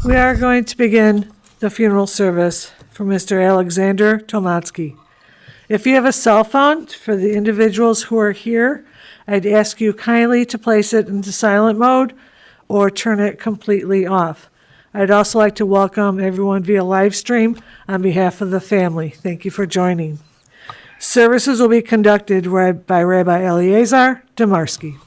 We are going to begin the funeral service for Mr. Alexander Tolmatsky. If you have a cell phone, for the individuals who are here, I'd ask you kindly to place it into silent mode or turn it completely off. I'd also like to welcome everyone via live stream on behalf of the family. Thank you for joining. Services will be conducted by Rabbi Eliezer Demarsky.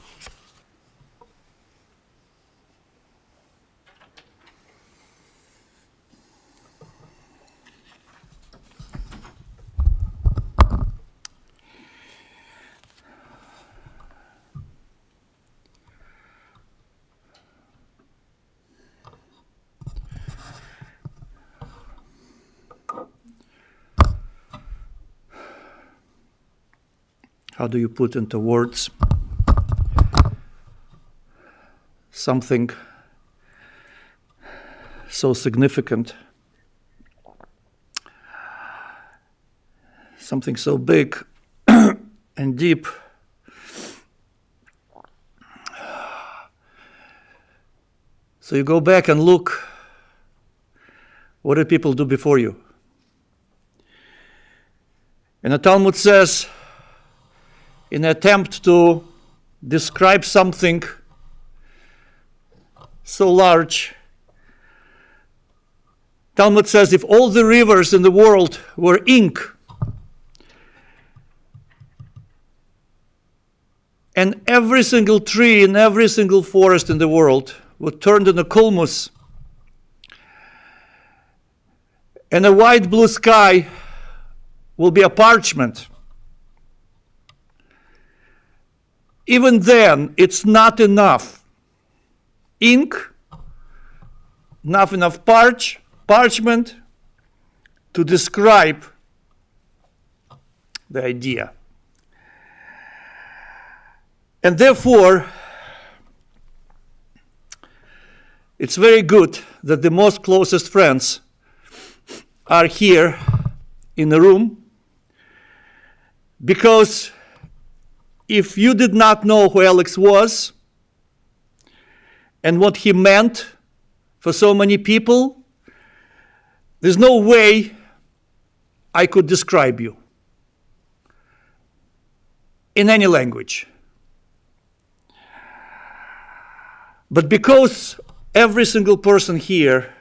How do you put into words something so significant, something so big and deep? So you go back and look, what did people do before you? And the Talmud says, in an attempt to describe something so large, Talmud says if all the rivers in the world were ink, and every single tree in every single forest in the world would turn into kulmus, and a wide blue sky will be a parchment, even then, it's not enough ink, not enough parchment to describe the idea. And therefore, it's very good that the most closest friends are here in the room, because if you did not know who Alex was and what he meant for so many people, there's no way I could describe you in any language. But because every single person here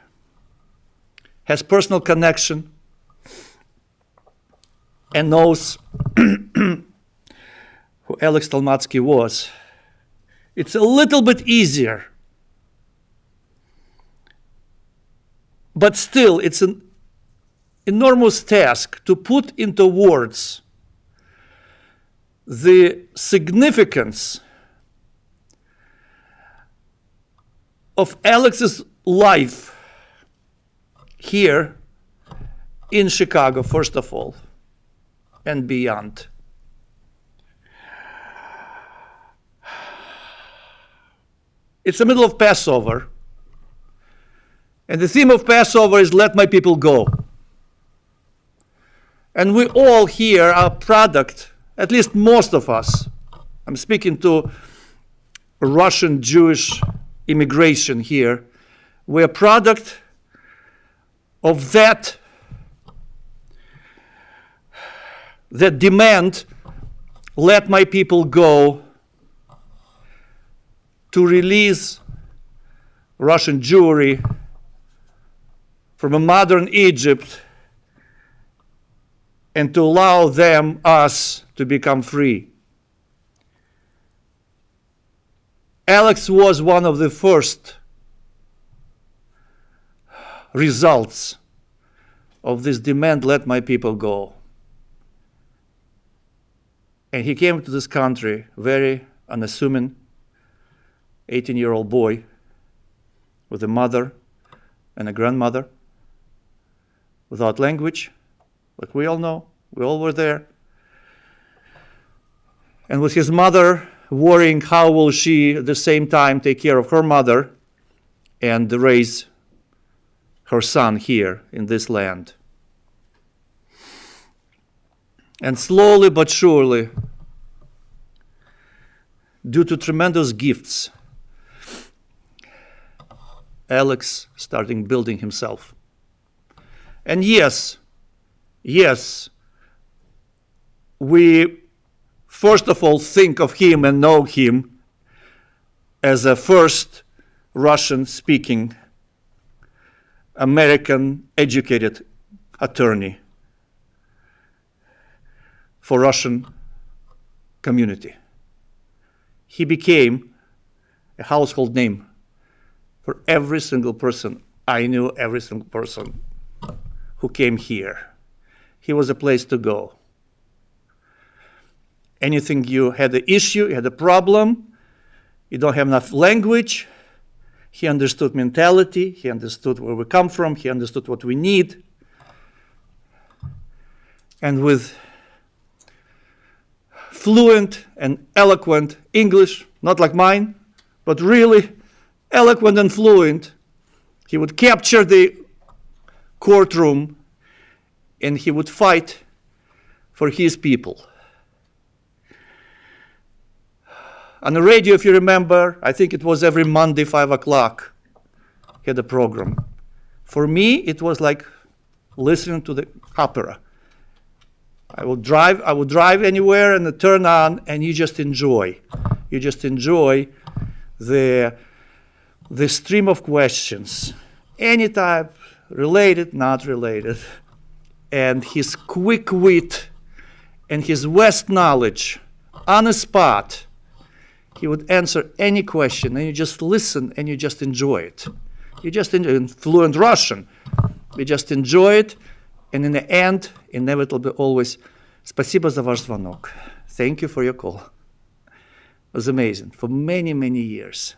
has personal connection and knows who Alex Tolmatsky was, it's a little bit easier. But still, it's an enormous task to put into words the significance of Alex's life here in Chicago, first of all, and beyond. It's the middle of Passover, and the theme of Passover is let my people go. And we all here are a product, at least most of us, I'm speaking to Russian Jewish immigration here, we're a product of that demand, let my people go, to release Russian Jewry from a modern Egypt and to allow us to become free. Alex was one of the first results of this demand, let my people go. And he came to this country very unassuming, 18-year-old boy with a mother and a grandmother, without language, like we all know, we all were there. And with his mother worrying how will she at the same time take care of her mother and raise her son here in this land. And slowly but surely, due to tremendous gifts Alex starting building himself. And yes, we first of all think of him and know him as a first Russian-speaking, American-educated attorney for Russian community. He became a household name for every single person. I knew every single person who came here. He was a place to go. Anything you had an issue, you had a problem, you don't have enough language, he understood mentality, he understood where we come from, he understood what we need. And with fluent and eloquent English, not like mine, but really eloquent and fluent, he would capture the courtroom and he would fight for his people. On the radio, if you remember, I think it was every Monday, 5 o'clock, he had a program. For me, it was like listening to the opera. I would drive anywhere and turn on, and you just enjoy. You just enjoy the stream of questions, any type, related, not related, and his quick wit and his vast knowledge on the spot. He would answer any question, and you just listen, and you just enjoy it. You just enjoy it. Fluent Russian. We just enjoy it, and in the end, inevitably always, "Спасибо за ваш звонок." Thank you for your call. It was amazing for many, many years.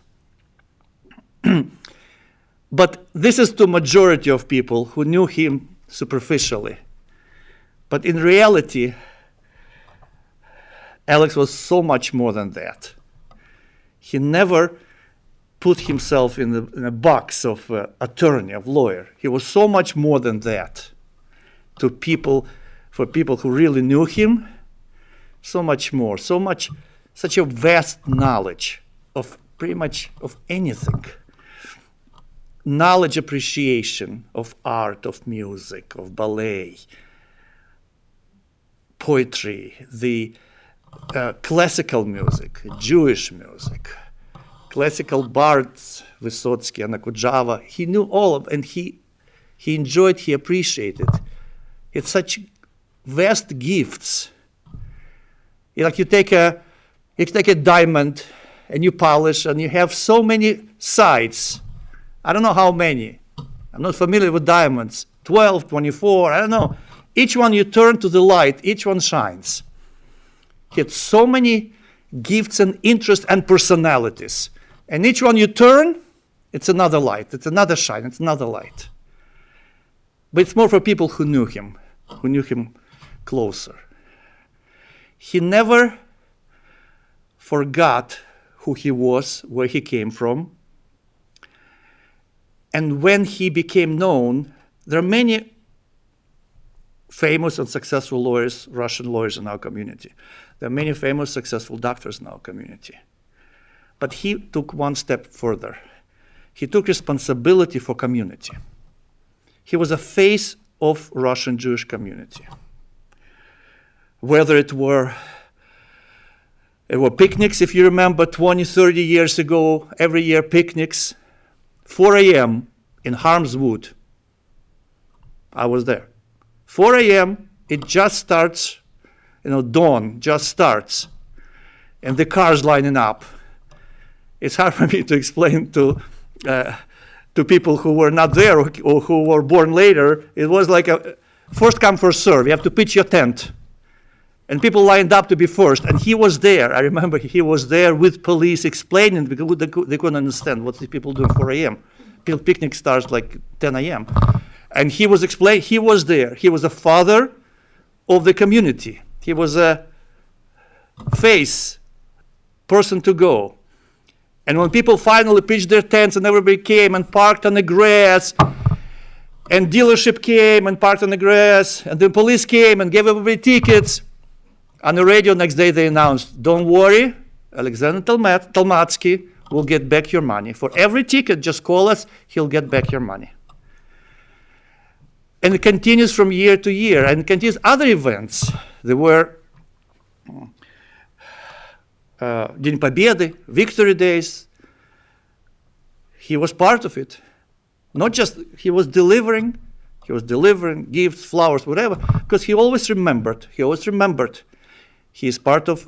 But this is the majority of people who knew him superficially. But in reality, Alex was so much more than that. He never put himself in a box of attorney, of lawyer. He was so much more than that to people, for people who really knew him, so much more, such a vast knowledge of pretty much of anything. Knowledge, appreciation of art, of music, of ballet, poetry, the classical music, Jewish music, classical bards, Vysotsky, Anna Kudjava. He knew all of, and he enjoyed, he appreciated. It's such vast gifts. Like you take a diamond and you polish, and you have so many sides. I don't know how many. I'm not familiar with diamonds. 12, 24, I don't know. Each one you turn to the light, each one shines. He had so many gifts and interests and personalities. And each one you turn, it's another light, it's another shine, it's another light. But it's more for people who knew him closer. He never forgot who he was, where he came from. And when he became known, there are many famous and successful lawyers, Russian lawyers in our community. There are many famous, successful doctors in our community. But he took one step further. He took responsibility for community. He was a face of Russian Jewish community. Whether it were picnics, if you remember 20, 30 years ago, every year picnics, 4 a.m. in Harm's Wood. I was there. 4 a.m., it just starts, dawn just starts, and the cars lining up. It's hard for me to explain to people who were not there or who were born later. It was like a first come, first serve. You have to pitch your tent. And people lined up to be first, and he was there. I remember he was there with police explaining, because they couldn't understand what the people doing 4 a.m. Picnic starts like 10 a.m. And he was explaining, he was there. He was a father of the community. He was a face, person to go. And when people finally pitched their tents and everybody came and parked on the grass, and dealership came and parked on the grass, and the police came and gave everybody tickets, on the radio next day they announced, "Don't worry, Alexander Tolmatsky we'll get back your money. For every ticket, just call us, he'll get back your money. And it continues from year to year, and continues other events. There were День Победы, Victory Days. He was part of it. Not just, he was delivering gifts, flowers, whatever, because he always remembered he is part of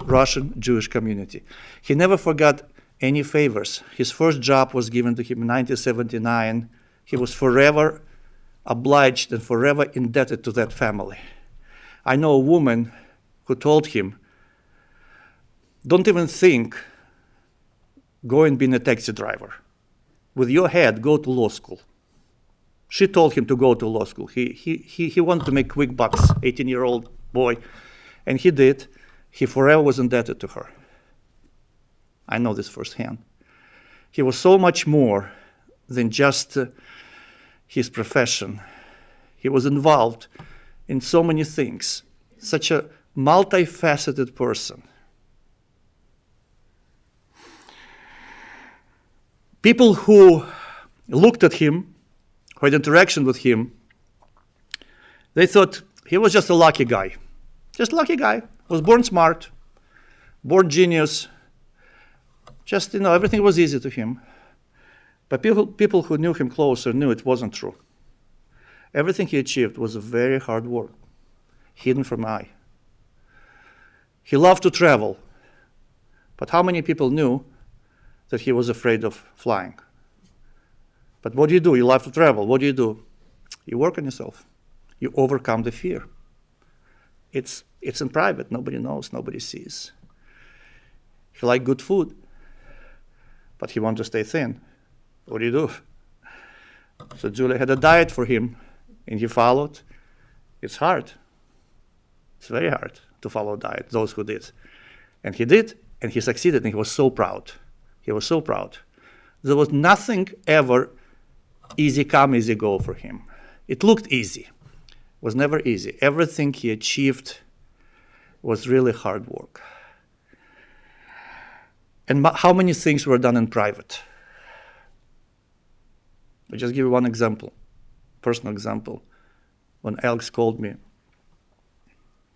Russian Jewish community. He never forgot any favors. His first job was given to him in 1979. He was forever obliged and forever indebted to that family. I know a woman who told him, don't even think, go and be a taxi driver. With your head, go to law school. She told him to go to law school. He wanted to make quick bucks, 18-year-old boy, and he did. He forever was indebted to her. I know this firsthand. He was so much more than just his profession. He was involved in so many things, such a multifaceted person. People who looked at him, who had interaction with him, they thought he was just a lucky guy. Just a lucky guy. Was born smart, born genius. Just, everything was easy to him. But people who knew him closer knew it wasn't true. Everything he achieved was very hard work, hidden from eye. He loved to travel. But how many people knew that he was afraid of flying? But what do? You love to travel. What do? You work on yourself. You overcome the fear. It's in private. Nobody knows. Nobody sees. He liked good food, but he wanted to stay thin. What do? So Julia had a diet for him, and he followed. It's hard. It's very hard to follow a diet, those who did. And he did, and he succeeded, and he was so proud. He was so proud. There was nothing ever easy come, easy go for him. It looked easy. It was never easy. Everything he achieved was really hard work. And how many things were done in private? I'll just give you one example, personal example. When Alex called me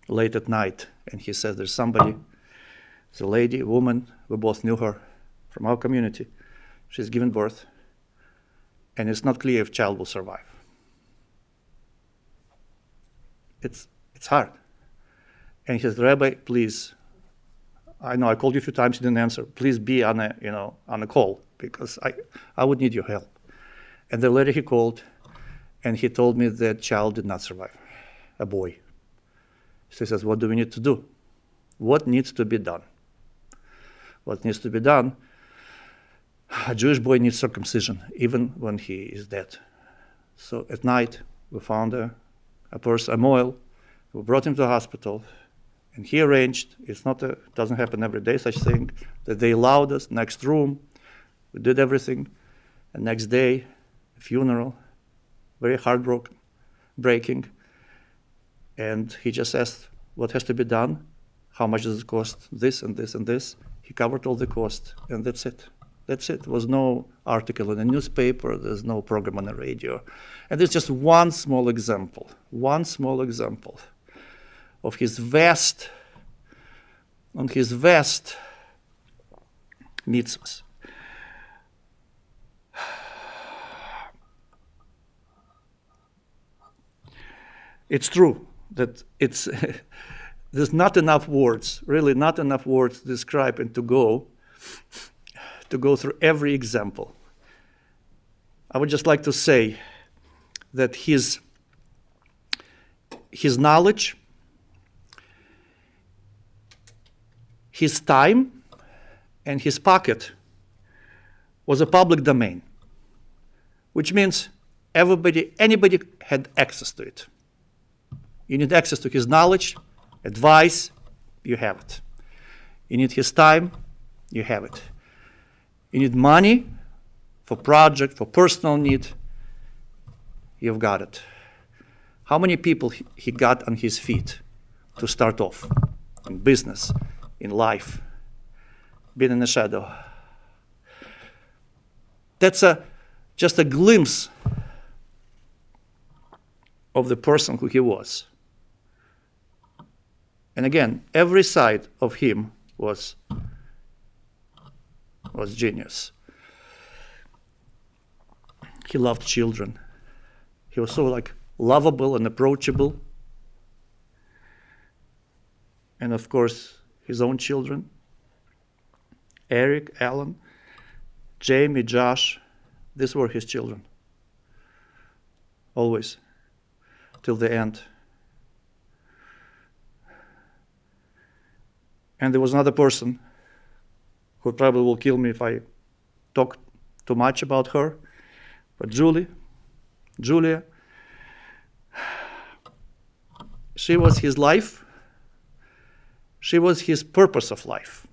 late at night, and he said, there's somebody, there's a lady, a woman, we both knew her from our community. She's given birth, and it's not clear if child will survive. It's hard. And he says, Rabbi, please, I know I called you a few times, you didn't answer. Please be on a call, because I would need your help. And then later he called, and he told me that child did not survive, a boy. So he says, what do we need to do? What needs to be done? What needs to be done? A Jewish boy needs circumcision, even when he is dead. So at night, we found a mole. We brought him to the hospital, and he arranged, doesn't happen every day, such thing, that they allowed us, next room, we did everything, and next day, a funeral, very heartbreaking, and he just asked what has to be done, how much does it cost, this and this and this. He covered all the cost, and that's it. That's it. There was no article in the newspaper, there's no program on the radio. And it's just one small example of his vast mitzvahs. It's true that there's not enough words, really not enough words to describe and to go through every example. I would just like to say that his knowledge, his time, and his pocket was a public domain, which means anybody had access to it. You need access to his knowledge, advice, you have it. You need his time, you have it. You need money for project, for personal need, you've got it. How many people he got on his feet to start off in business, in life, being in the shadow? that's just a glimpse of the person who he was. And again, every side of him was genius. He loved children. He was so lovable and approachable. And of course, his own children, Eric, Alan, Jamie, Josh, these were his children. Always, till the end. And there was another person who probably will kill me if I talk too much about her, but Julia, she was his life. She was his purpose of life.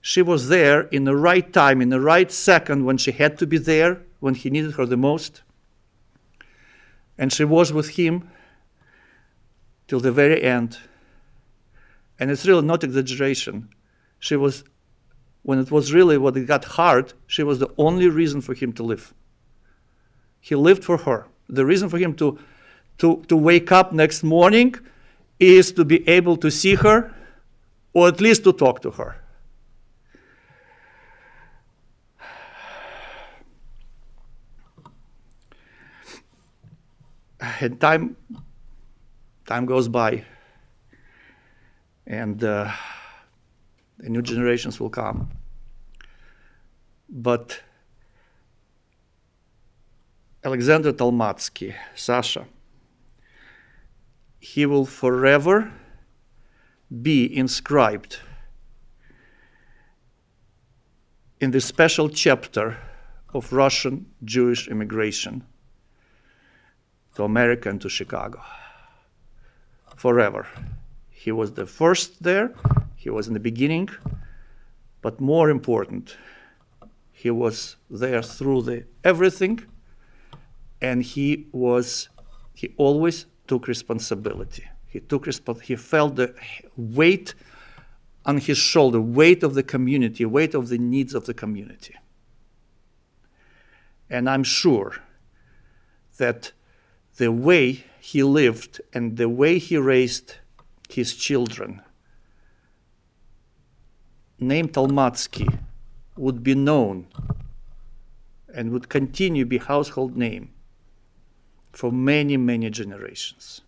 She was there in the right time, in the right second when she had to be there, when he needed her the most. And she was with him till the very end. And it's really not exaggeration. She was, when it was really what it got hard, she was the only reason for him to live. He lived for her. The reason for him to wake up next morning is to be able to see her, or at least to talk to her. And time goes by, and the new generations will come. But Alexander Tolmatsky, Sasha, he will forever be inscribed in this special chapter of Russian Jewish immigration to America and to Chicago. Forever. He was the first there, he was in the beginning, but more important, he was there through everything, and he always took responsibility. He felt the weight on his shoulder, weight of the community, weight of the needs of the community. And I'm sure that the way he lived and the way he raised his children, name Tolmatsky would be known and would continue to be household name for many, many generations.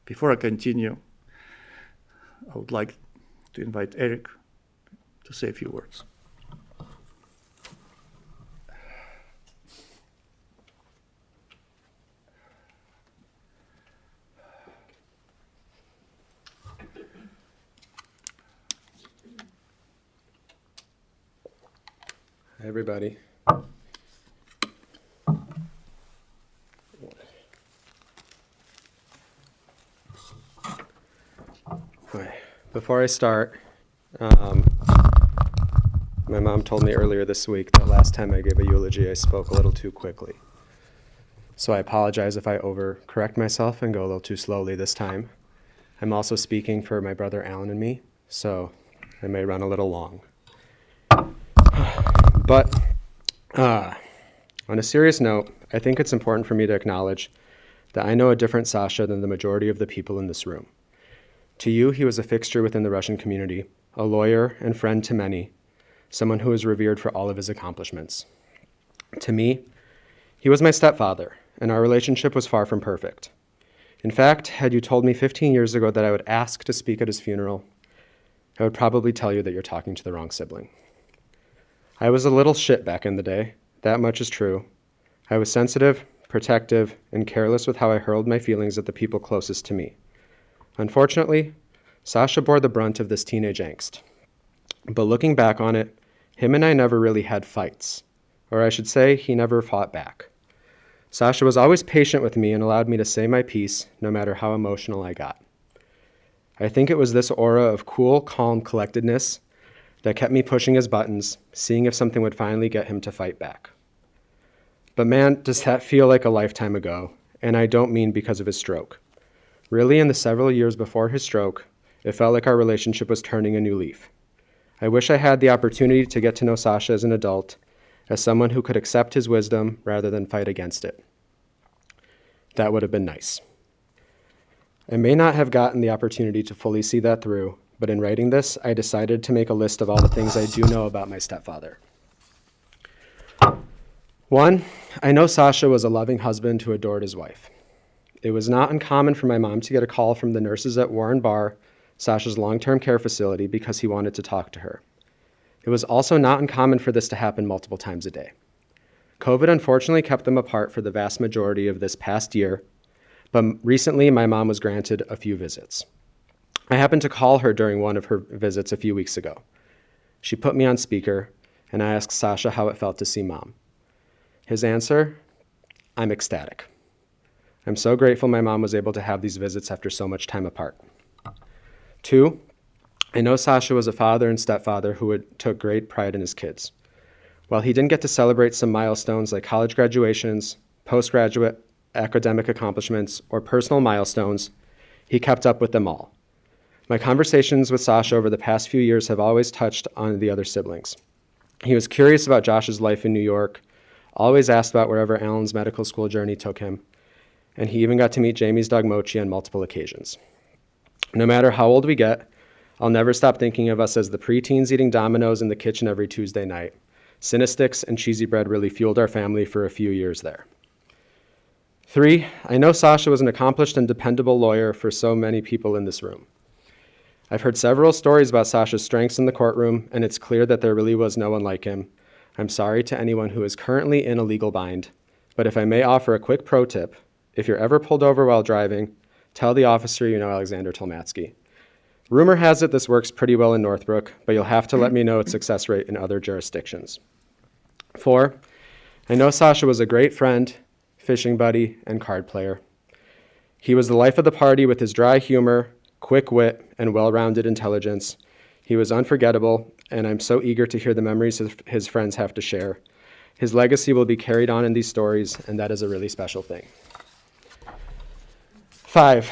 Before I continue, I would like to invite Eric to say a few words. Hi, everybody. Okay. Before I start, my mom told me earlier this week that last time I gave a eulogy, I spoke a little too quickly. So I apologize if I overcorrect myself and go a little too slowly this time. I'm also speaking for my brother Alan and me, so I may run a little long. But on a serious note, I think it's important for me to acknowledge that I know a different Sasha than the majority of the people in this room. To you, he was a fixture within the Russian community, a lawyer and friend to many, someone who is revered for all of his accomplishments. To me, he was my stepfather, and our relationship was far from perfect. In fact, had you told me 15 years ago that I would ask to speak at his funeral, I would probably tell you that you're talking to the wrong sibling. I was a little shit back in the day, that much is true. I was sensitive, protective, and careless with how I hurled my feelings at the people closest to me. Unfortunately, Sasha bore the brunt of this teenage angst. But looking back on it, him and I never really had fights. Or I should say, he never fought back. Sasha was always patient with me and allowed me to say my piece, no matter how emotional I got. I think it was this aura of cool, calm collectedness that kept me pushing his buttons, seeing if something would finally get him to fight back. But man, does that feel like a lifetime ago, and I don't mean because of his stroke. Really, in the several years before his stroke, it felt like our relationship was turning a new leaf. I wish I had the opportunity to get to know Sasha as an adult, as someone who could accept his wisdom rather than fight against it. That would have been nice. I may not have gotten the opportunity to fully see that through, but in writing this, I decided to make a list of all the things I do know about my stepfather. 1, I know Sasha was a loving husband who adored his wife. It was not uncommon for my mom to get a call from the nurses at Warren Bar, Sasha's long-term care facility, because he wanted to talk to her. It was also not uncommon for this to happen multiple times a day. COVID unfortunately kept them apart for the vast majority of this past year, but recently my mom was granted a few visits. I happened to call her during one of her visits a few weeks ago. She put me on speaker, and I asked Sasha how it felt to see Mom. His answer, I'm ecstatic. I'm so grateful my mom was able to have these visits after so much time apart. 2, I know Sasha was a father and stepfather who took great pride in his kids. While he didn't get to celebrate some milestones like college graduations, postgraduate academic accomplishments, or personal milestones, he kept up with them all. My conversations with Sasha over the past few years have always touched on the other siblings. He was curious about Josh's life in New York, always asked about wherever Alan's medical school journey took him, and he even got to meet Jamie's dog Mochi on multiple occasions. No matter how old we get, I'll never stop thinking of us as the preteens eating Domino's in the kitchen every Tuesday night. Cinesticks and cheesy bread really fueled our family for a few years there. 3, I know Sasha was an accomplished and dependable lawyer for so many people in this room. I've heard several stories about Sasha's strengths in the courtroom, and it's clear that there really was no one like him. I'm sorry to anyone who is currently in a legal bind, but if I may offer a quick pro tip, if you're ever pulled over while driving, tell the officer you know Alexander Tolmatsky. Rumor has it this works pretty well in Northbrook, but you'll have to let me know its success rate in other jurisdictions. 4, I know Sasha was a great friend, fishing buddy, and card player. He was the life of the party with his dry humor, quick wit, and well-rounded intelligence. He was unforgettable, and I'm so eager to hear the memories his friends have to share. His legacy will be carried on in these stories, and that is a really special thing. 5,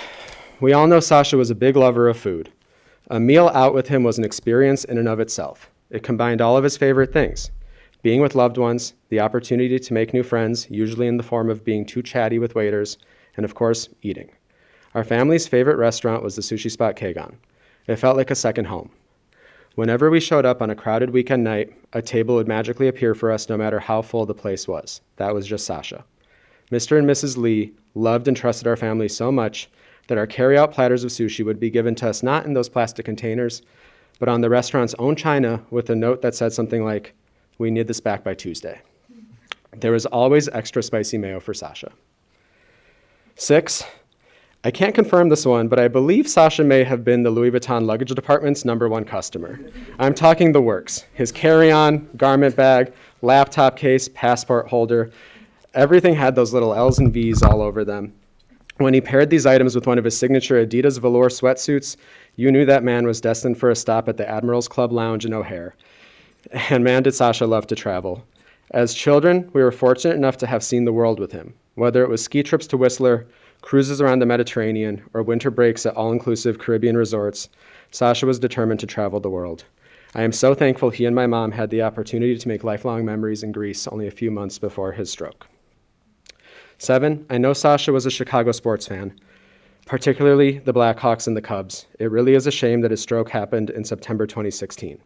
we all know Sasha was a big lover of food. A meal out with him was an experience in and of itself. It combined all of his favorite things: being with loved ones, the opportunity to make new friends, usually in the form of being too chatty with waiters, and of course, eating. Our family's favorite restaurant was the sushi spot Kagon. It felt like a second home. Whenever we showed up on a crowded weekend night, a table would magically appear for us no matter how full the place was. That was just Sasha. Mr. and Mrs. Lee loved and trusted our family so much that our carry-out platters of sushi would be given to us not in those plastic containers, but on the restaurant's own china with a note that said something like, "We need this back by Tuesday." There was always extra spicy mayo for Sasha. 6, I can't confirm this one, but I believe Sasha may have been the Louis Vuitton luggage department's #1 customer. I'm talking the works. His carry-on, garment bag, laptop case, passport holder, everything had those little L's and V's all over them. When he paired these items with one of his signature Adidas velour sweatsuits, you knew that man was destined for a stop at the Admiral's Club Lounge in O'Hare. And man, did Sasha love to travel. As children, we were fortunate enough to have seen the world with him, whether it was ski trips to Whistler, cruises around the Mediterranean, or winter breaks at all-inclusive Caribbean resorts. Sasha was determined to travel the world. I am so thankful he and my mom had the opportunity to make lifelong memories in Greece only a few months before his stroke. 7, I know Sasha was a Chicago sports fan, particularly the Blackhawks and the Cubs. It really is a shame that his stroke happened in September 2016,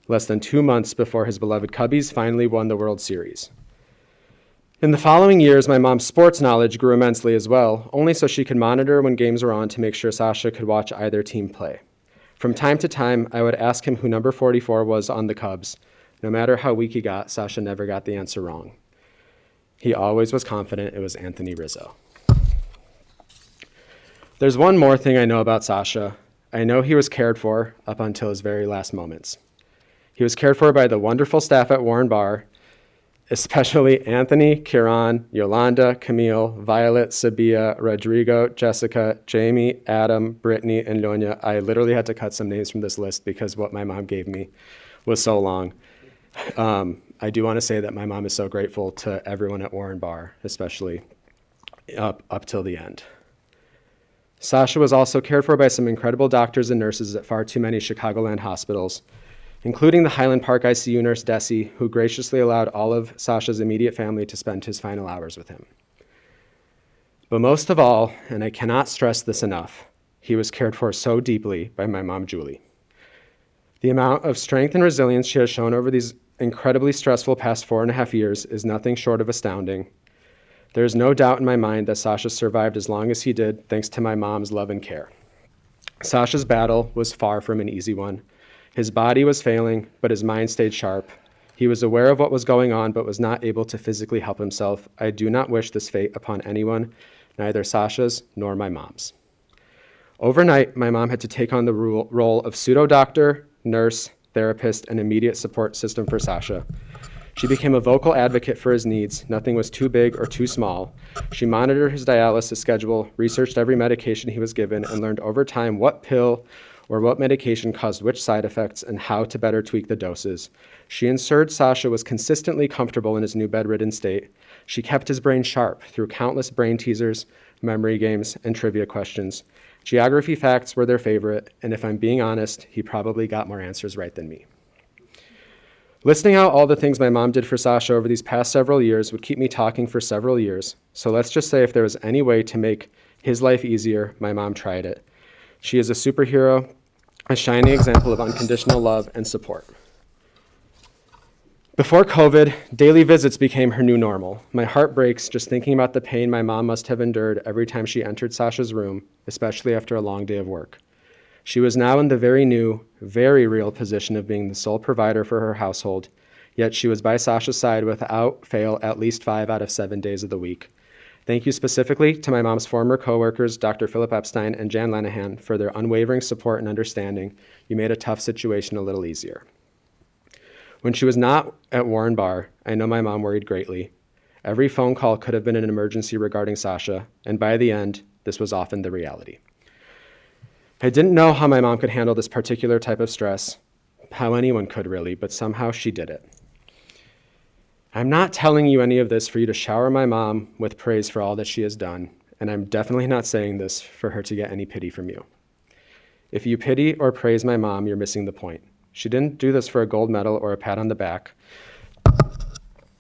less than 2 months before his beloved Cubbies finally won the World Series. In the following years, my mom's sports knowledge grew immensely as well, only so she could monitor when games were on to make sure Sasha could watch either team play. From time to time, I would ask him who number 44 was on the Cubs. No matter how weak he got, Sasha never got the answer wrong. He always was confident it was Anthony Rizzo. There's one more thing I know about Sasha. I know he was cared for up until his very last moments. He was cared for by the wonderful staff at Warren Bar, especially Anthony, Kieran, Yolanda, Camille, Violet, Sabia, Rodrigo, Jessica, Jamie, Adam, Brittany, and Lonya. I literally had to cut some names from this list because what my mom gave me was so long. I do want to say that my mom is so grateful to everyone at Warren Bar, especially up till the end. Sasha was also cared for by some incredible doctors and nurses at far too many Chicagoland hospitals, including the Highland Park ICU nurse Desi, who graciously allowed all of Sasha's immediate family to spend his final hours with him. But most of all, and I cannot stress this enough, he was cared for so deeply by my mom, Julie. The amount of strength and resilience she has shown over these incredibly stressful past 4.5 years is nothing short of astounding. There is no doubt in my mind that Sasha survived as long as he did thanks to my mom's love and care. Sasha's battle was far from an easy one. His body was failing, but his mind stayed sharp. He was aware of what was going on, but was not able to physically help himself. I do not wish this fate upon anyone, neither Sasha's nor my mom's. Overnight, my mom had to take on the role of pseudo-doctor, nurse, therapist, and immediate support system for Sasha. She became a vocal advocate for his needs. Nothing was too big or too small. She monitored his dialysis schedule, researched every medication he was given, and learned over time what pill or what medication caused which side effects and how to better tweak the doses. She ensured Sasha was consistently comfortable in his new bedridden state. She kept his brain sharp through countless brain teasers, memory games, and trivia questions. Geography facts were their favorite, and if I'm being honest, he probably got more answers right than me. Listing out all the things my mom did for Sasha over these past several years would keep me talking for several years, so let's just say if there was any way to make his life easier, my mom tried it. She is a superhero, a shining example of unconditional love and support. Before COVID, daily visits became her new normal. My heart breaks just thinking about the pain my mom must have endured every time she entered Sasha's room, especially after a long day of work. She was now in the very new, very real position of being the sole provider for her household, yet she was by Sasha's side without fail at least 5 out of 7 days of the week. Thank you specifically to my mom's former coworkers, Dr. Philip Epstein and Jan Lenahan, for their unwavering support and understanding. You made a tough situation a little easier. When she was not at Warren Bar, I know my mom worried greatly. Every phone call could have been an emergency regarding Sasha, and by the end, this was often the reality. I didn't know how my mom could handle this particular type of stress, how anyone could really, but somehow she did it. I'm not telling you any of this for you to shower my mom with praise for all that she has done, and I'm definitely not saying this for her to get any pity from you. If you pity or praise my mom, you're missing the point. She didn't do this for a gold medal or a pat on the back.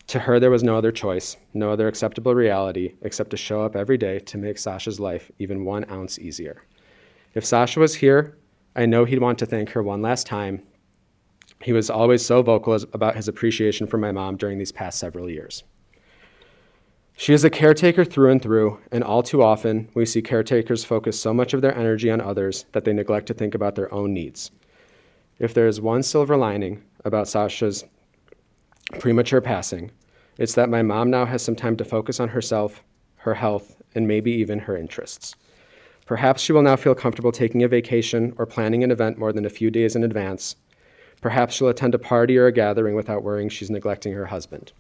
To her, there was no other choice, no other acceptable reality, except to show up every day to make Sasha's life even 1 ounce easier. If Sasha was here, I know he'd want to thank her one last time. He was always so vocal about his appreciation for my mom during these past several years. She is a caretaker through and through, and all too often, we see caretakers focus so much of their energy on others that they neglect to think about their own needs. If there is one silver lining about Sasha's premature passing, it's that my mom now has some time to focus on herself, her health, and maybe even her interests. Perhaps she will now feel comfortable taking a vacation or planning an event more than a few days in advance. Perhaps she'll attend a party or a gathering without worrying she's neglecting her husband.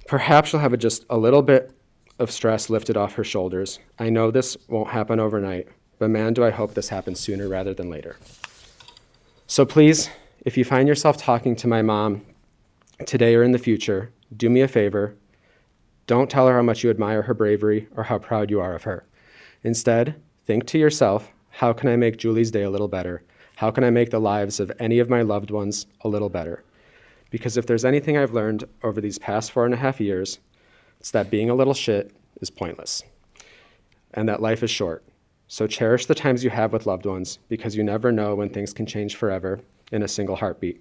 Perhaps she'll have just a little bit of stress lifted off her shoulders. I know this won't happen overnight, but man, do I hope this happens sooner rather than later. So please, if you find yourself talking to my mom today or in the future, do me a favor. Don't tell her how much you admire her bravery or how proud you are of her. Instead, think to yourself, how can I make Julie's day a little better? How can I make the lives of any of my loved ones a little better? Because if there's anything I've learned over these past 4.5 years, it's that being a little shit is pointless and that life is short. So cherish the times you have with loved ones because you never know when things can change forever in a single heartbeat.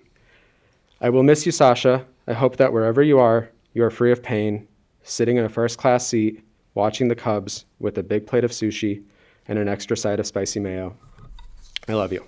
I will miss you, Sasha. I hope that wherever you are free of pain, sitting in a first-class seat, watching the Cubs with a big plate of sushi and an extra side of spicy mayo. I love you.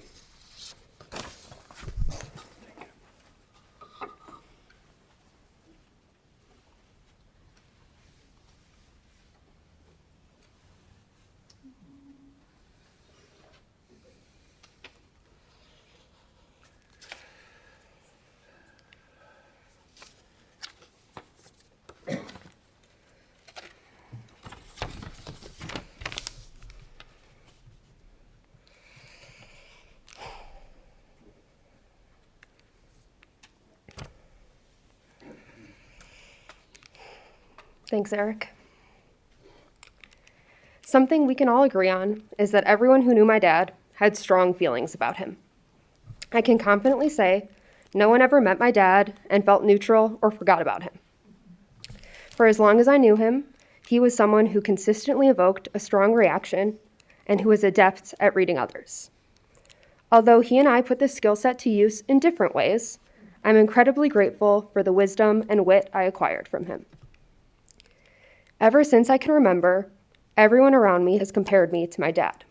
Thanks, Eric. Something we can all agree on is that everyone who knew my dad had strong feelings about him. I can confidently say no one ever met my dad and felt neutral or forgot about him. For as long as I knew him, he was someone who consistently evoked a strong reaction and who was adept at reading others. Although he and I put this skill set to use in different ways, I'm incredibly grateful for the wisdom and wit I acquired from him. Ever since I can remember, everyone around me has compared me to my dad.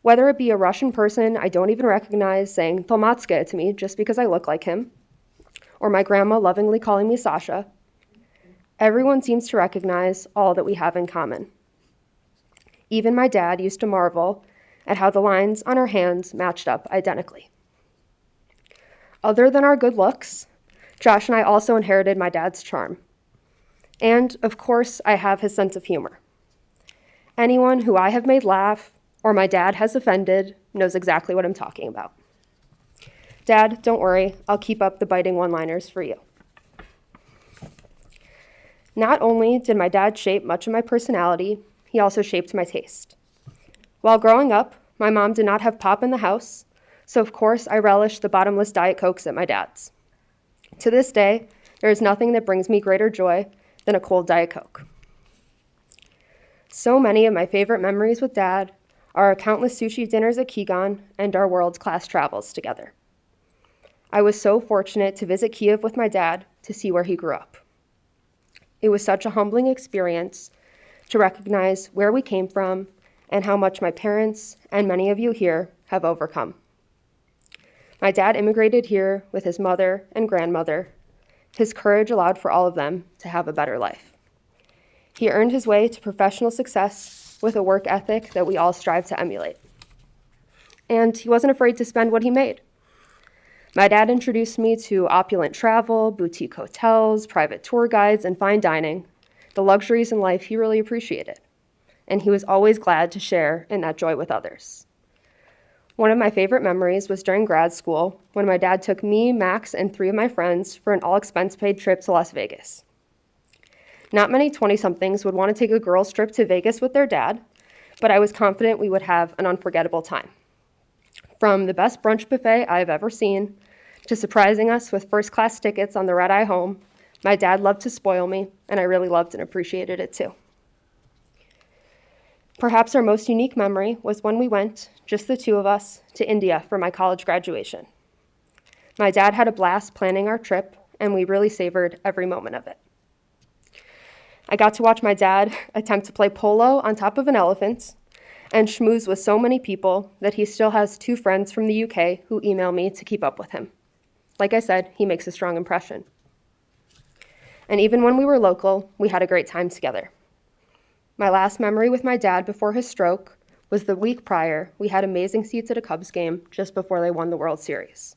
Whether it be a Russian person I don't even recognize saying Tolmatsky to me just because I look like him, or my grandma lovingly calling me Sasha, everyone seems to recognize all that we have in common. Even my dad used to marvel at how the lines on our hands matched up identically. Other than our good looks, Josh and I also inherited my dad's charm. And, of course, I have his sense of humor. Anyone who I have made laugh or my dad has offended knows exactly what I'm talking about. Dad, don't worry, I'll keep up the biting one-liners for you. Not only did my dad shape much of my personality, he also shaped my taste. While growing up, my mom did not have pop in the house, so of course I relished the bottomless Diet Cokes at my dad's. To this day, there is nothing that brings me greater joy than a cold Diet Coke. So many of my favorite memories with Dad are our countless sushi dinners at Kegon and our world-class travels together. I was so fortunate to visit Kiev with my dad to see where he grew up. It was such a humbling experience to recognize where we came from and how much my parents and many of you here have overcome. My dad immigrated here with his mother and grandmother. His courage allowed for all of them to have a better life. He earned his way to professional success with a work ethic that we all strive to emulate. And he wasn't afraid to spend what he made. My dad introduced me to opulent travel, boutique hotels, private tour guides, and fine dining, the luxuries in life he really appreciated. And he was always glad to share in that joy with others. One of my favorite memories was during grad school when my dad took me, Max, and 3 of my friends for an all-expense-paid trip to Las Vegas. Not many 20-somethings would want to take a girls' trip to Vegas with their dad, but I was confident we would have an unforgettable time. From the best brunch buffet I've ever seen to surprising us with first-class tickets on the red-eye home, my dad loved to spoil me, and I really loved and appreciated it too. Perhaps our most unique memory was when we went, just the 2 of us, to India for my college graduation. My dad had a blast planning our trip, and we really savored every moment of it. I got to watch my dad attempt to play polo on top of an elephant and schmooze with so many people that he still has 2 friends from the UK who email me to keep up with him. Like I said, he makes a strong impression. And even when we were local, we had a great time together. My last memory with my dad before his stroke was the week prior. We had amazing seats at a Cubs game just before they won the World Series.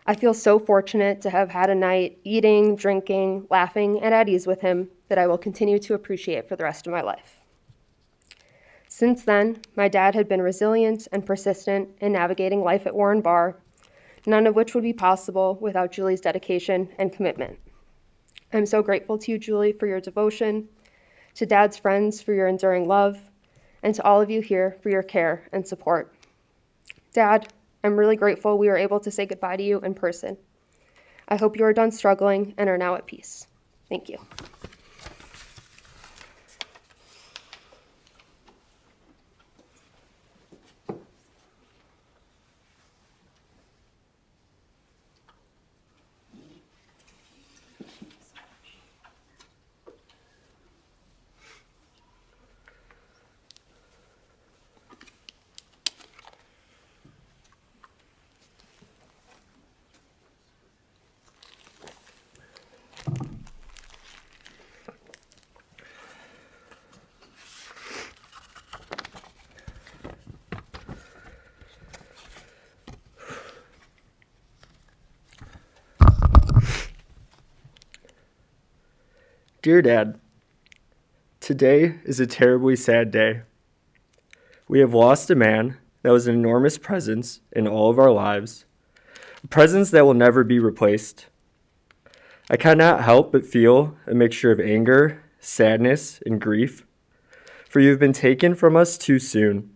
I feel so fortunate to have had a night eating, drinking, laughing, and at ease with him that I will continue to appreciate for the rest of my life. Since then, my dad had been resilient and persistent in navigating life at Warren Bar, none of which would be possible without Julie's dedication and commitment. I'm so grateful to you, Julie, for your devotion, to Dad's friends for your enduring love, and to all of you here for your care and support. Dad, I'm really grateful we were able to say goodbye to you in person. I hope you are done struggling and are now at peace. Thank you. Dear Dad, today is a terribly sad day. We have lost a man that was an enormous presence in all of our lives, a presence that will never be replaced. I cannot help but feel a mixture of anger, sadness, and grief for you have been taken from us too soon.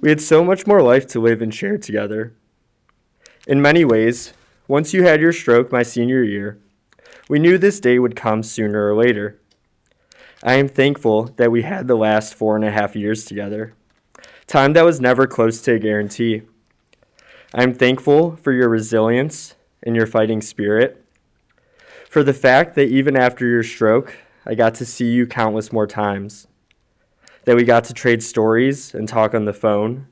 We had so much more life to live and share together. In many ways, once you had your stroke my senior year, we knew this day would come sooner or later. I am thankful that we had the last 4.5 years together, time that was never close to a guarantee. I am thankful for your resilience and your fighting spirit, for the fact that even after your stroke, I got to see you countless more times, that we got to trade stories and talk on the phone,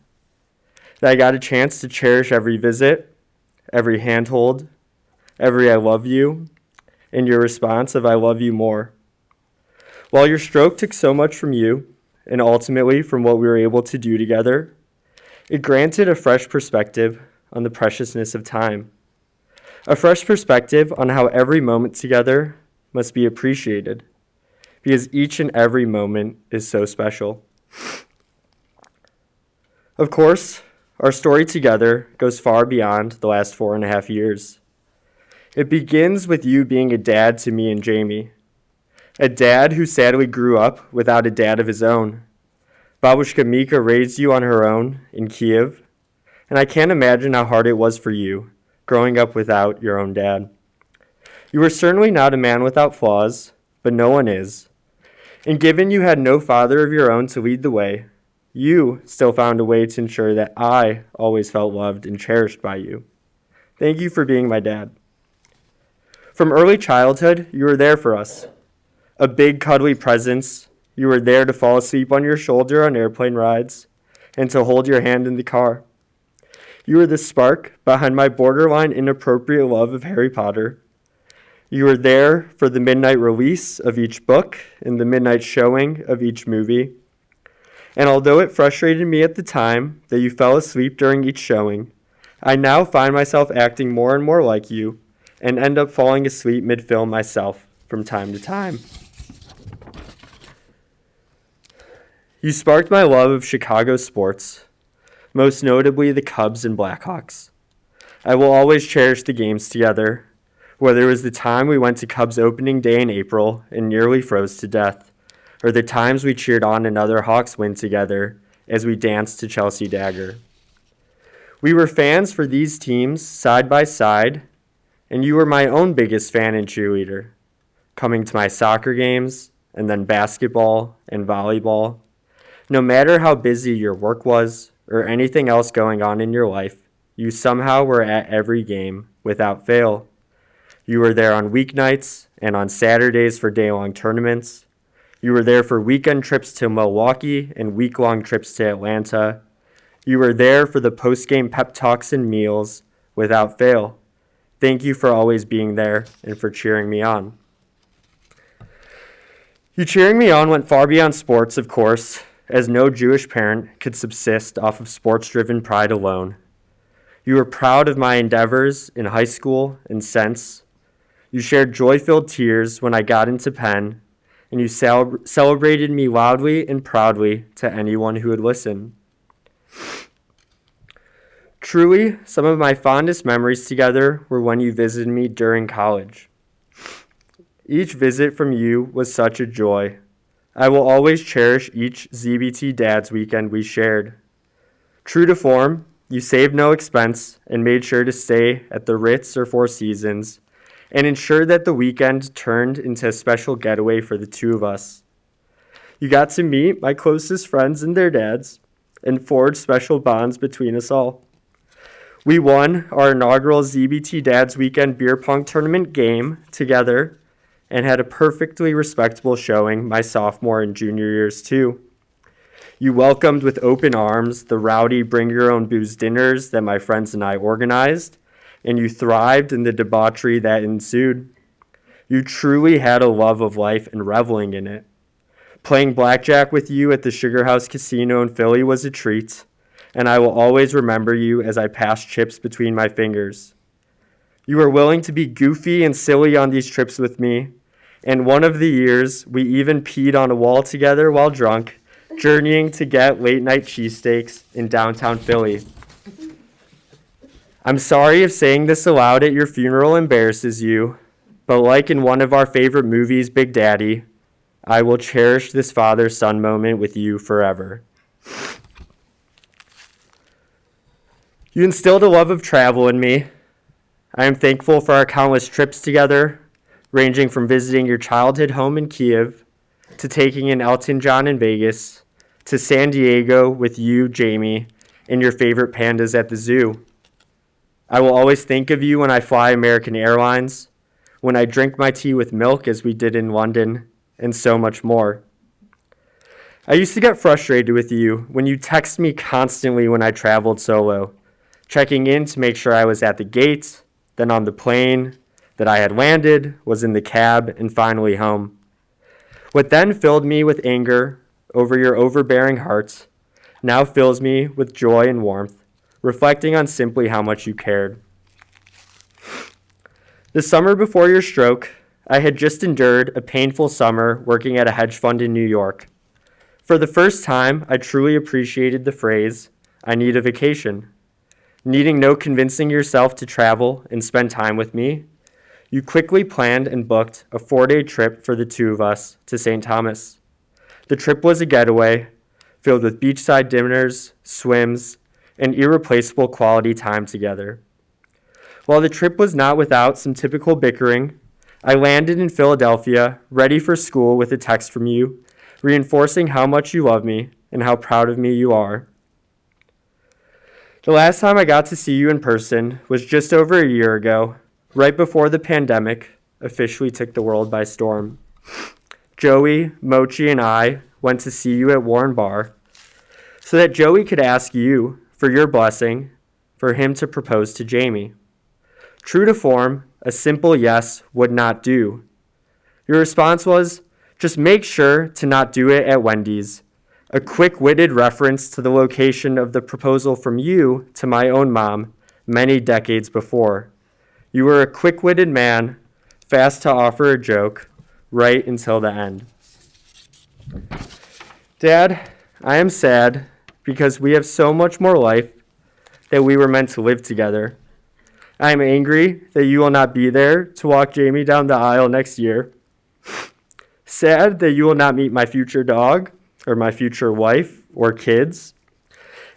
that I got a chance to cherish every visit, every handhold, every I love you, and your response of I love you more. While your stroke took so much from you, and ultimately from what we were able to do together, it granted a fresh perspective on the preciousness of time, a fresh perspective on how every moment together must be appreciated, because each and every moment is so special. Of course, our story together goes far beyond the last 4.5 years. It begins with you being a dad to me and Jamie, a dad who sadly grew up without a dad of his own. Babushka Mika raised you on her own in Kiev, and I can't imagine how hard it was for you growing up without your own dad. You were certainly not a man without flaws, but no one is. And given you had no father of your own to lead the way, you still found a way to ensure that I always felt loved and cherished by you. Thank you for being my dad. From early childhood, you were there for us. A big cuddly presence. You were there to fall asleep on your shoulder on airplane rides and to hold your hand in the car. You were the spark behind my borderline inappropriate love of Harry Potter. You were there for the midnight release of each book and the midnight showing of each movie. And although it frustrated me at the time that you fell asleep during each showing, I now find myself acting more and more like you and end up falling asleep mid-film myself from time to time. You sparked my love of Chicago sports, most notably the Cubs and Blackhawks. I will always cherish the games together, whether it was the time we went to Cubs opening day in April and nearly froze to death, or the times we cheered on another Hawks win together as we danced to Chelsea Dagger. We were fans for these teams side by side, and you were my own biggest fan and cheerleader, coming to my soccer games and then basketball and volleyball. No matter how busy your work was or anything else going on in your life, you somehow were at every game without fail. You were there on weeknights and on Saturdays for day-long tournaments. You were there for weekend trips to Milwaukee and week-long trips to Atlanta. You were there for the post-game pep talks and meals without fail. Thank you for always being there and for cheering me on. You cheering me on went far beyond sports, of course, as no Jewish parent could subsist off of sports-driven pride alone. You were proud of my endeavors in high school and since. You shared joy-filled tears when I got into Penn, and you celebrated me loudly and proudly to anyone who would listen. Truly, some of my fondest memories together were when you visited me during college. Each visit from you was such a joy. I will always cherish each ZBT Dads weekend we shared. True to form, you saved no expense and made sure to stay at the Ritz or Four Seasons and ensured that the weekend turned into a special getaway for the two of us. You got to meet my closest friends and their dads and forge special bonds between us all. We won our inaugural ZBT Dads Weekend Beer Pong Tournament game together and had a perfectly respectable showing my sophomore and junior years too. You welcomed with open arms the rowdy bring-your-own-booze dinners that my friends and I organized, and you thrived in the debauchery that ensued. You truly had a love of life and reveling in it. Playing blackjack with you at the Sugar House Casino in Philly was a treat, and I will always remember you as I passed chips between my fingers. You were willing to be goofy and silly on these trips with me, and one of the years we even peed on a wall together while drunk, journeying to get late-night cheesesteaks in downtown Philly. I'm sorry if saying this aloud at your funeral embarrasses you, but like in one of our favorite movies, Big Daddy, I will cherish this father-son moment with you forever. You instilled a love of travel in me. I am thankful for our countless trips together, ranging from visiting your childhood home in Kiev, to taking in Elton John in Vegas, to San Diego with you, Jamie, and your favorite pandas at the zoo. I will always think of you when I fly American Airlines, when I drink my tea with milk as we did in London, and so much more. I used to get frustrated with you when you text me constantly when I traveled solo, checking in to make sure I was at the gate, then on the plane, that I had landed, was in the cab, and finally home. What then filled me with anger over your overbearing heart now fills me with joy and warmth, reflecting on simply how much you cared. The summer before your stroke, I had just endured a painful summer working at a hedge fund in New York. For the first time, I truly appreciated the phrase, "I need a vacation." Needing no convincing yourself to travel and spend time with me, you quickly planned and booked a 4-day trip for the two of us to St. Thomas. The trip was a getaway, filled with beachside dinners, swims, and irreplaceable quality time together. While the trip was not without some typical bickering, I landed in Philadelphia, ready for school with a text from you, reinforcing how much you love me and how proud of me you are. The last time I got to see you in person was just over a year ago, right before the pandemic officially took the world by storm. Joey, Mochi, and I went to see you at Warren Bar so that Joey could ask you for your blessing for him to propose to Jamie. True to form, a simple yes would not do. Your response was, just make sure to not do it at Wendy's, a quick-witted reference to the location of the proposal from you to my own mom many decades before. You were a quick-witted man, fast to offer a joke, right until the end. Dad, I am sad because we have so much more life that we were meant to live together. I am angry that you will not be there to walk Jamie down the aisle next year. Sad that you will not meet my future dog or my future wife or kids,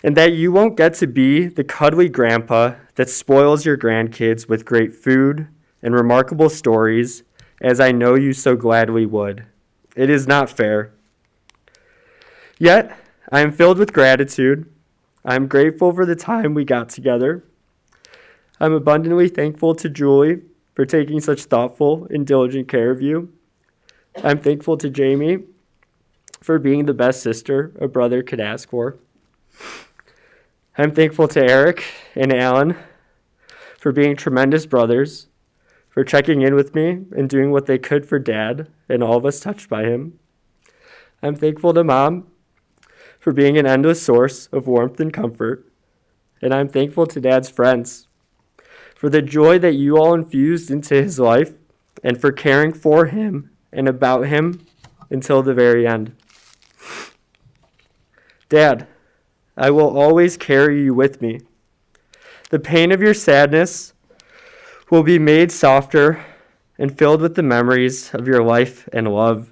and that you won't get to be the cuddly grandpa that spoils your grandkids with great food and remarkable stories, as I know you so gladly would. It is not fair. Yet, I am filled with gratitude. I am grateful for the time we got together. I'm abundantly thankful to Julie for taking such thoughtful and diligent care of you. I'm thankful to Jamie for being the best sister a brother could ask for. I'm thankful to Eric and Alan for being tremendous brothers, for checking in with me and doing what they could for Dad and all of us touched by him. I'm thankful to Mom for being an endless source of warmth and comfort. And I'm thankful to Dad's friends for the joy that you all infused into his life and for caring for him and about him until the very end. Dad, I will always carry you with me. The pain of your sadness will be made softer and filled with the memories of your life and love.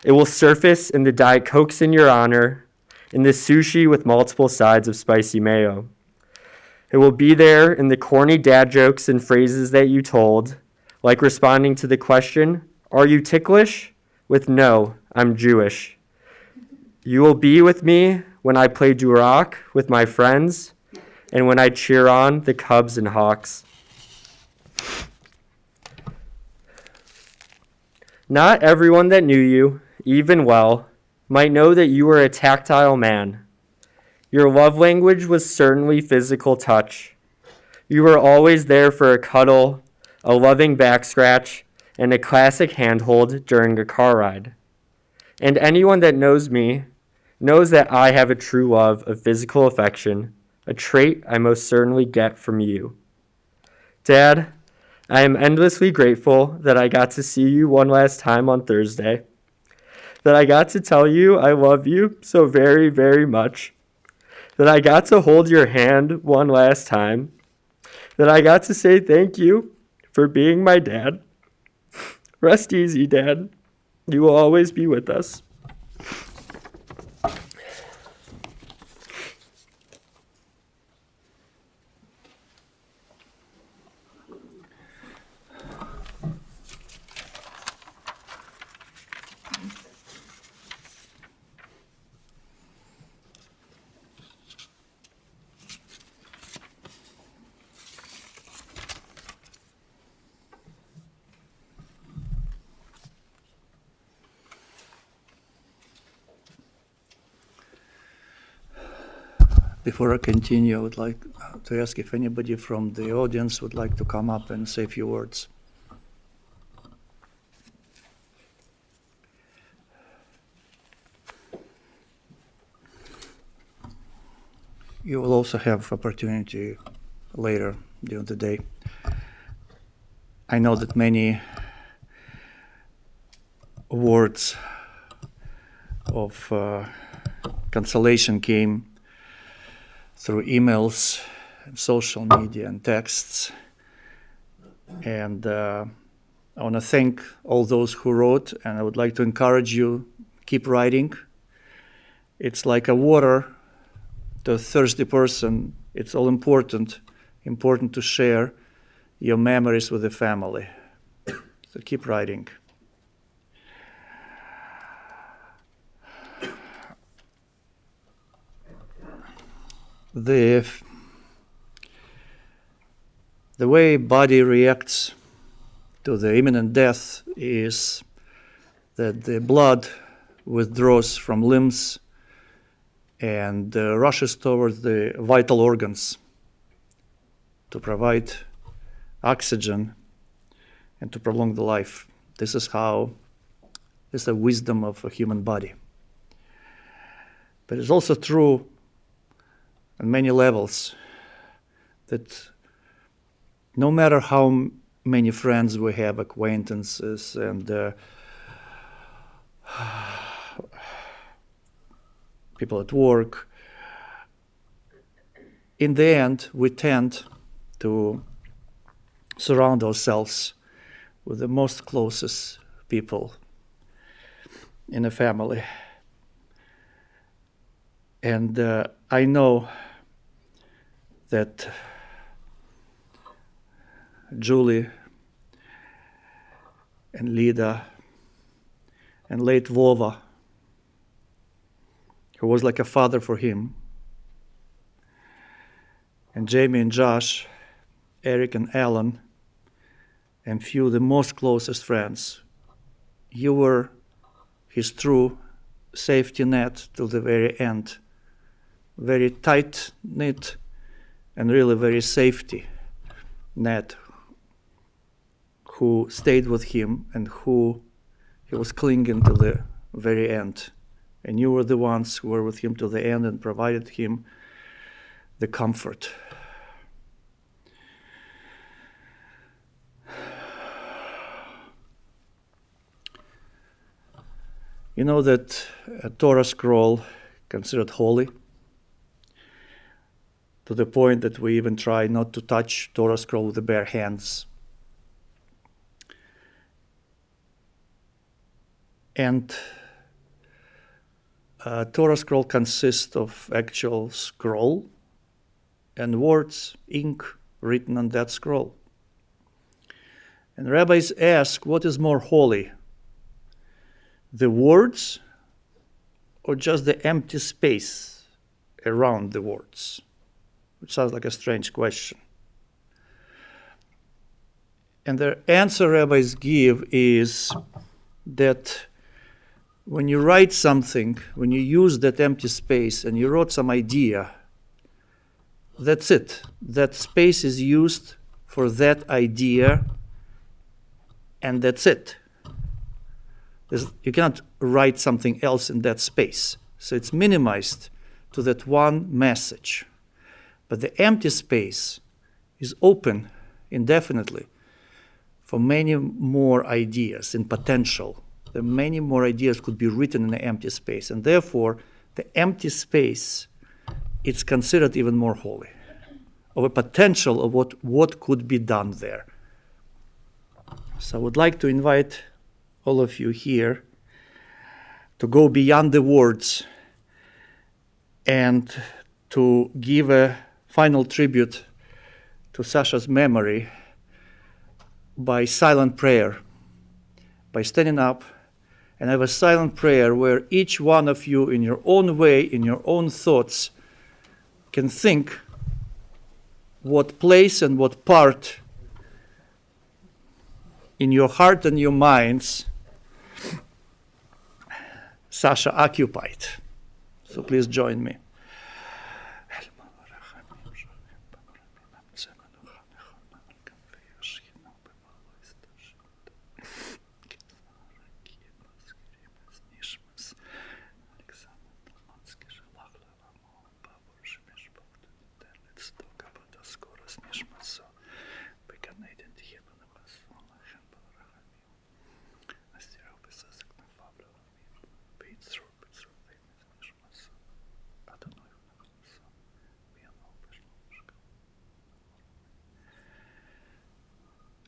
It will surface in the Diet Cokes in your honor, in the sushi with multiple sides of spicy mayo. It will be there in the corny dad jokes and phrases that you told, like responding to the question, "Are you ticklish?" with "No, I'm Jewish." You will be with me when I play Durock with my friends and when I cheer on the Cubs and Hawks. Not everyone that knew you, even well, might know that you were a tactile man. Your love language was certainly physical touch. You were always there for a cuddle, a loving back scratch, and a classic handhold during a car ride. And anyone that knows me knows that I have a true love of physical affection, a trait I most certainly get from you. Dad, I am endlessly grateful that I got to see you one last time on Thursday, that I got to tell you I love you so very, very much, that I got to hold your hand one last time, that I got to say thank you for being my dad. Rest easy, Dad. You will always be with us. Before I continue, I would like to ask if anybody from the audience would like to come up and say a few words. You will also have opportunity later during the day. I know that many words of consolation came through emails and social media and texts. And I want to thank all those who wrote, and I would like to encourage you, keep writing. It's like a water to a thirsty person. It's all important to share your memories with the family. So keep writing. The way body reacts to the imminent death is that the blood withdraws from limbs and rushes towards the vital organs to provide oxygen and to prolong the life. This is the wisdom of a human body. But it's also true on many levels that no matter how many friends we have, acquaintances, and people at work, in the end, we tend to surround ourselves with the most closest people in a family. And I know that Julie and Lida and late Vova, who was like a father for him, and Jamie and Josh, Eric and Alan, and few of the most closest friends, you were his true safety net till the very end. Very tight-knit and really very safety net, who stayed with him and who he was clinging to the very end. And you were the ones who were with him to the end and provided him the comfort. You know that a Torah scroll considered holy, to the point that we even try not to touch Torah scroll with the bare hands. And a Torah scroll consists of actual scroll and words, ink written on that scroll. And rabbis ask, what is more holy, the words or just the empty space around the words? Which sounds like a strange question. And the answer rabbis give is that when you write something, when you use that empty space and you wrote some idea, that's it. That space is used for that idea, and that's it. You cannot write something else in that space. So it's minimized to that one message. But the empty space is open indefinitely for many more ideas in potential. There many more ideas could be written in the empty space, and therefore the empty space is considered even more holy, of a potential of what could be done there. So I would like to invite all of you here to go beyond the words and to give a final tribute to Sasha's memory by silent prayer, by standing up and have a silent prayer where each one of you, in your own way, in your own thoughts, can think what place and what part in your heart and your minds Sasha occupied. So please join me.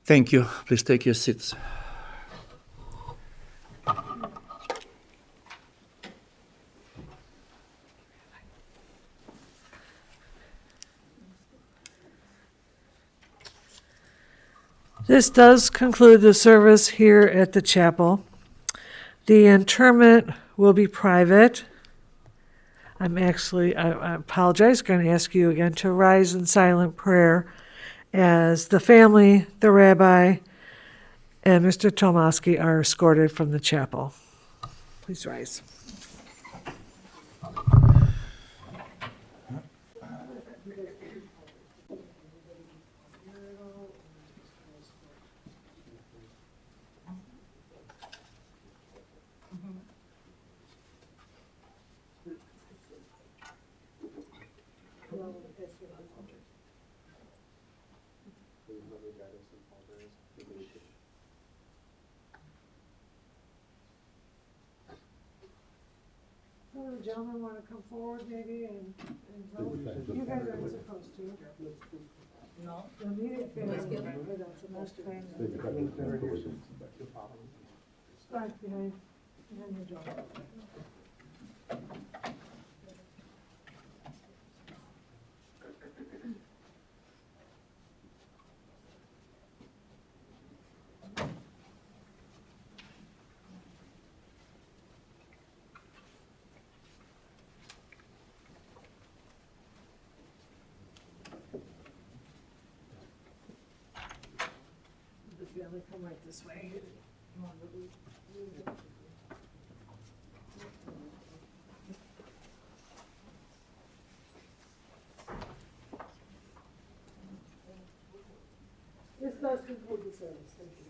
Thank you. Please take your seats. This does conclude the service here at the chapel. The interment will be private. I apologize, going to ask you again to rise in silent prayer as the family, the rabbi, and Mr. Tolmatsky are escorted from the chapel. Please rise. The gentlemen want to come forward maybe and vote? You guys aren't supposed to. No. The immediate family, or that's the most family. Start behind your jaw. The family come right this way. This does conclude the service. Thank you.